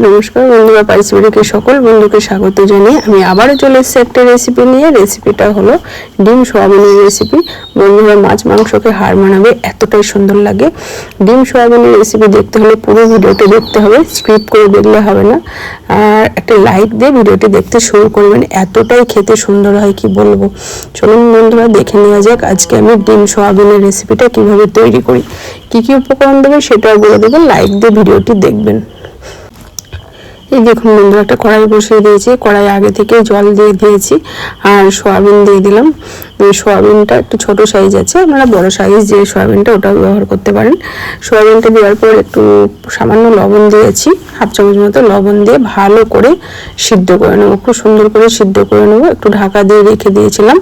নমস্কার বন্ধুরা, পারিসবিকে সকল বন্ধুকে স্বাগত জানিয়ে আমি আবারও চলে এসেছি একটা রেসিপি নিয়ে। রেসিপিটা হলো ডিম সোয়াবিনের রেসিপি। বন্ধুরা, মাছ মাংসকে হার মানাবে, এতটাই সুন্দর লাগে। ডিম সোয়াবিনের রেসিপি দেখতে হলে পুরো ভিডিওটি দেখতে হবে, স্কিপ করে দেখলে হবে না। আর একটা লাইক দিয়ে ভিডিওটি দেখতে শুরু করবেন, এতটাই খেতে সুন্দর হয় কি বলবো। চলুন বন্ধুরা, দেখে নেওয়া যাক আজকে আমি ডিম সোয়াবিনের রেসিপিটা কিভাবে তৈরি করি। কি কি উপকরণ দেবে সেটাও বলে দেবেন, লাইক দিয়ে ভিডিওটি দেখবেন। এই দেখুন বন্ধুরা, একটা কড়াই বসিয়ে দিয়েছি। কড়াই আগে থেকে জল দিয়ে দিয়েছি আর সয়াবিন দিয়ে দিলাম। সয়াবিনটা একটু ছোট সাইজ আছে, আপনারা বড় সাইজ যে সয়াবিনটা ওটাও ব্যবহার করতে পারেন। সয়াবিনটা দেওয়ার পর একটু সামান্য লবণ দিয়েছি, হাফ চামচ মতো লবণ দিয়ে ভালো করে সিদ্ধ করে নেবো, খুব সুন্দর করে সিদ্ধ করে নেবো। একটু ঢাকা দিয়ে রেখে দিয়েছিলাম,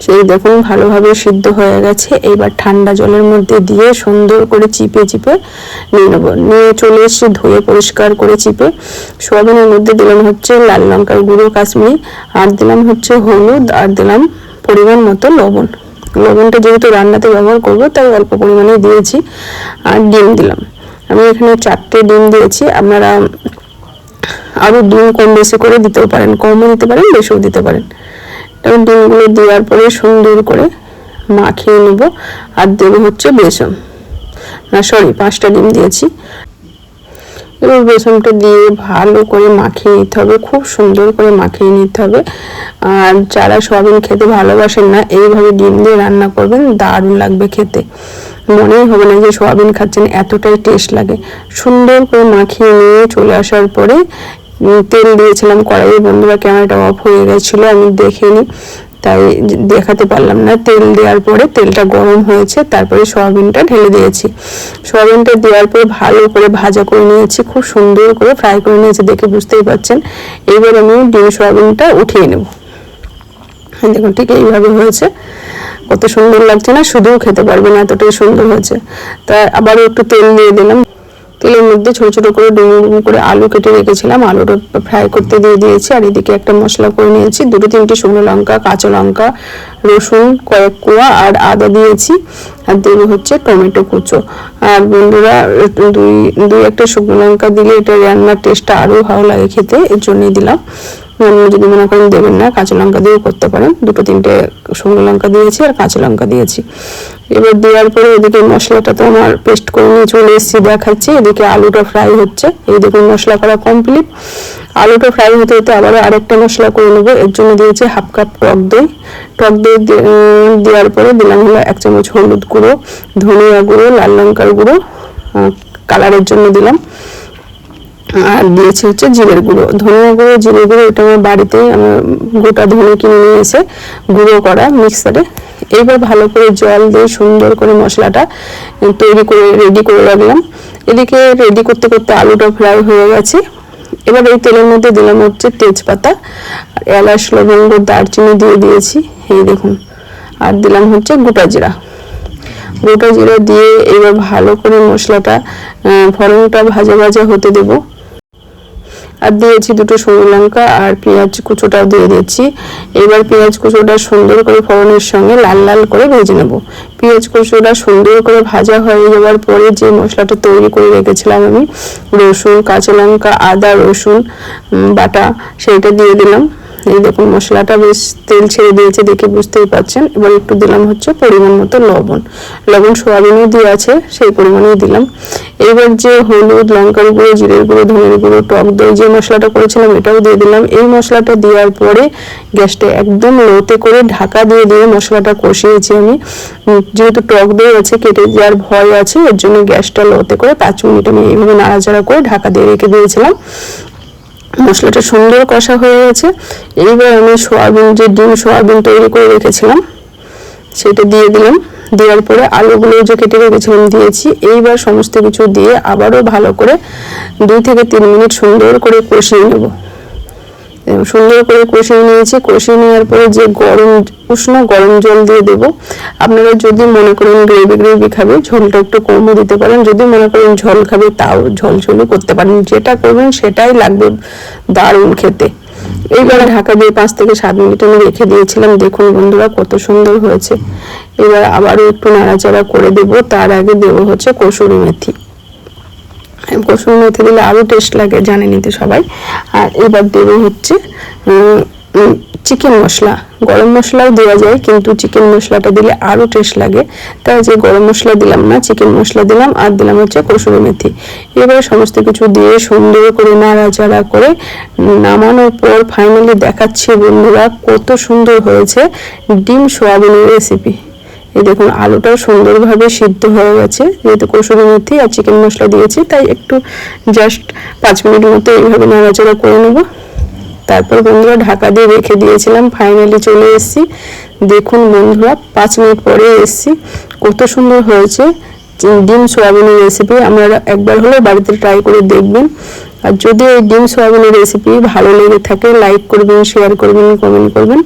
সেই দেখুন ভালোভাবে সিদ্ধ হয়ে গেছে। এইবার ঠান্ডা জলের মধ্যে দিয়ে সুন্দর করে চিপে চিপে নিয়ে নেবো। নিয়ে চলে এসে ধুয়ে পরিষ্কার করে চিপে সোয়াবিনের মধ্যে দিলাম হচ্ছে লাল লঙ্কার গুঁড়ো কাশ্মীরি, আর দিলাম হচ্ছে হলুদ, আর দিলাম পরিমাণ মতো লবণ। লবণটা যেহেতু রান্নাতে ব্যবহার করবো তাই অল্প পরিমাণে দিয়েছি। আর ডিম দিলাম, আমি এখানে 4টে ডিম দিয়েছি। আপনারা আরও ডিম কম বেশি করে দিতেও পারেন, কমও দিতে পারেন, বেশিও দিতে পারেন। ডিমগুলো দেওয়ার পরে সুন্দর করে মাখিয়ে নেব। আর দেবো হচ্ছে বেসন, 5টা ডিম দিয়েছি। এবার বেসনটা দিয়ে ভালো করে মাখিয়ে নিতে হবে, খুব সুন্দর করে মাখিয়ে নিতে হবে। আর যারা সয়াবিন খেতে ভালোবাসেন না, এইভাবে ডিম দিয়ে রান্না করবেন, দারুণ লাগবে খেতে। মনেই হবে না যে সয়াবিন খাচ্ছেন, এতটাই টেস্ট লাগে। সুন্দর করে মাখিয়ে নিয়ে চলে আসার পরে তেল দিয়েছিলাম কড়াইয়ে। বন্ধুরা, ক্যামেরাটা অফ হয়ে গেছিলো, আমি দেখিনি তাই দেখাতে পারলাম না। তেল দেওয়ার পরে তেলটা গরম হয়েছে, তারপরে সয়াবিনটা ঢেলে দিয়েছি। সয়াবিনটা দেওয়ার পরে ভালো করে ভাজা করে নিয়েছি, খুব সুন্দর করে ফ্রাই করে নিয়েছি, দেখে বুঝতেই পারছেন। এইবার আমি ডিম সয়াবিনটা উঠিয়ে নেব। দেখুন ঠিক এইভাবে হয়েছে, কত সুন্দর লাগছে না, শুধুও খেতে পারবেন, এতটাই সুন্দর হয়েছে। তাই আবারও একটু তেল দিয়ে দিলাম। তেলের মধ্যে ছোট ছোট করে ডুমো ডুমো করে আলু কেটে রেখেছিলাম, আলুটা ফ্রাই করতে দিয়ে দিয়েছি। আর এদিকে একটা মশলা করে নিয়েছি, 2-3টে শুকনো লঙ্কা, কাঁচা লঙ্কা, রসুন কয়েক কোয়া আর আদা দিয়েছি। আর দেবো হচ্ছে টমেটো কুচো। আর বন্ধুরা, দুই একটা শুকনো লঙ্কা দিলে এটা রান্নার টেস্টটা আরও ভালো লাগে খেতে, এর জন্যই দিলাম। যদি মনে করেন দেবেন না, কাঁচা লঙ্কা দিয়েও করতে পারেন। 2-3টে শুকনো লঙ্কা দিয়েছি আর কাঁচা লঙ্কা দিয়েছি। এবার দেওয়ার পরে এদিকে মশলাটা তো আমার পেস্ট করে নিয়ে চলে এসেছি দেখাচ্ছি। এদিকে আলুটা ফ্রাই হচ্ছে, এই দেখুন মশলা করা কমপ্লিট। আলুটা ফ্রাই হতে হতে আবার আরেকটা মশলা করে নেবো, এর জন্য দিয়েছি হাফ কাপ টক দই। টক দই দেওয়ার পরে দিলাম হলো 1 চামচ হলুদ গুঁড়ো, ধনিয়া গুঁড়ো, লাল লঙ্কার গুঁড়ো, কালারের জন্য দিলাম। আর দিয়েছি হচ্ছে জিরের গুঁড়ো, ধনিয়া গুঁড়ো, জিরে গুঁড়ো। এটা আমার বাড়িতেই আমার গোটা ধনে কিনে নিয়ে এসে গুঁড়ো করা মিক্সারে। এইবার ভালো করে জল দিয়ে সুন্দর করে মশলাটা তৈরি করে রেডি করে রাখলাম। এদিকে রেডি করতে করতে আলুটা ফ্রাই হয়ে গেছে। এবার এই তেলের মধ্যে দিলাম হচ্ছে তেজপাতা, এলাচ, লবঙ্গ, দারচিনি দিয়ে দিয়েছি, এই দেখুন। আর দিলাম হচ্ছে গোটা জিরা দিয়ে এবার ভালো করে মশলাটা ফোড়নটা ভাজা ভাজা হতে দেবো। আর দিয়েছি 2টো শুকনো লঙ্কা আর পেঁয়াজ কুচোটাও দিয়ে দিচ্ছি। এবার পেঁয়াজ কুচোটা সুন্দর করে ফোড়নের সঙ্গে লাল লাল করে ভেজে নেব। পেঁয়াজ কুচোটা সুন্দর করে ভাজা হয়ে যাওয়ার পরে যে মশলাটা তৈরি করে রেখেছিলাম আমি, রসুন, কাঁচা লঙ্কা, আদা, রসুন বাটা, সেইটা দিয়ে দিলাম। এই দেখুন মশলাটা বেশ তেল ছেড়ে দিয়েছে, দেখে বুঝতেই পারছেন। এবার একটু দিলাম হচ্ছে পরিমাণ মতো লবণ সোয়াবিনও দিয়ে আছে, সেই পরিমাণেই দিলাম। এবার যে হলুদ, লঙ্কার গুঁড়ো, জিরের গুঁড়ো, ধনের গুঁড়ো, টক দই যে মশলাটা করেছিলাম এটাও দিয়ে দিলাম। এই মশলাটা দেওয়ার পরে গ্যাসটা একদম লোতে করে ঢাকা দিয়ে মশলাটা কষিয়েছি আমি। যেহেতু টক দই আছে, কেটে যাওয়ার ভয় আছে, এর জন্য গ্যাসটা লোতে করে 5 মিনিট আমি এইভাবে নাড়াচাড়া করে ঢাকা দিয়ে রেখে দিয়েছিলাম। মশলাটা সুন্দর কষা হয়ে গেছে। এইবার আমি ডিম সোয়াবিন তৈরি করে রেখেছিলাম সেটা দিয়ে দিলাম। দেওয়ার পরে আলুগুলো যে কেটে রেখেছিলাম দিয়েছি। এইবার সমস্ত কিছু দিয়ে আবারও ভালো করে 2-3 মিনিট সুন্দর করে কষিয়ে নেব। সুন্দর করে কষিয়ে নিয়েছি। কষিয়ে নেওয়ার পরে যে উষ্ণ গরম জল দিয়ে দেবো। আপনারা যদি মনে করেন গ্রেভি খাবে, ঝোলটা একটু কমও দিতে পারেন। যদি মনে করেন ঝোল খাবে, তাও ঝোলও করতে পারেন। যেটা করবেন সেটাই লাগবে দারুণ খেতে। এইবারে ঢাকা দিয়ে 5-7 মিনিট আমি রেখে দিয়েছিলাম। দেখুন বন্ধুরা কত সুন্দর হয়েছে। এবার আবারও একটু নাড়াচাড়া করে দেবো। তার আগে দেবো হচ্ছে কসুরি মেথি। কসুরি মেথি দিলে আরও টেস্ট লাগে, জানেনই তো সবাই। আর এবার দেবো হচ্ছে চিকেন মশলা। গরম মশলাও দেওয়া যায়, কিন্তু চিকেন মশলাটা দিলে আরও টেস্ট লাগে, তাই যে গরম মশলা দিলাম না, চিকেন মশলা দিলাম। আর দিলাম হচ্ছে কসুরি মেথি। এবারে সমস্ত কিছু দিয়ে সুন্দর করে নাড়াচাড়া করে নামানোর পর ফাইনালি দেখাচ্ছি বন্ধুরা কত সুন্দর হয়েছে ডিম সোয়াবিনের রেসিপি। এই দেখুন আলুটাও সুন্দরভাবে সিদ্ধ হয়ে গেছে, যেহেতু কসুরি মেথি আর চিকেন মশলা দিয়েছি, তাই একটু জাস্ট 5 মিনিট মতো এইভাবে নাড়াচাড়া করে নেব। তারপর বন্ধুরা ঢাকা দিয়ে রেখে দিয়েছিলাম, ফাইনালি চলে এসেছি। দেখুন বন্ধুরা 5 মিনিট পরে এসেছি, কত সুন্দর হয়েছে ডিম সোয়াবিনের রেসিপি। আপনারা একবার হলে বাড়িতে ট্রাই করে দেখবেন। আর যদি এই ডিম সোয়াবিনের রেসিপি ভালো লেগে থাকে লাইক করবেন, শেয়ার করবেন, কমেন্ট করবেন।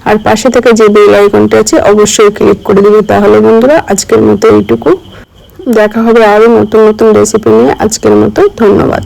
আর পাশে থেকে যে বেল আইকনটা আছে অবশ্যই ক্লিক করে দেবেন। তাহলে বন্ধুরা আজকের মতো এইটুকু, দেখা হবে আরও নতুন নতুন রেসিপি নিয়ে। আজকের মতো ধন্যবাদ।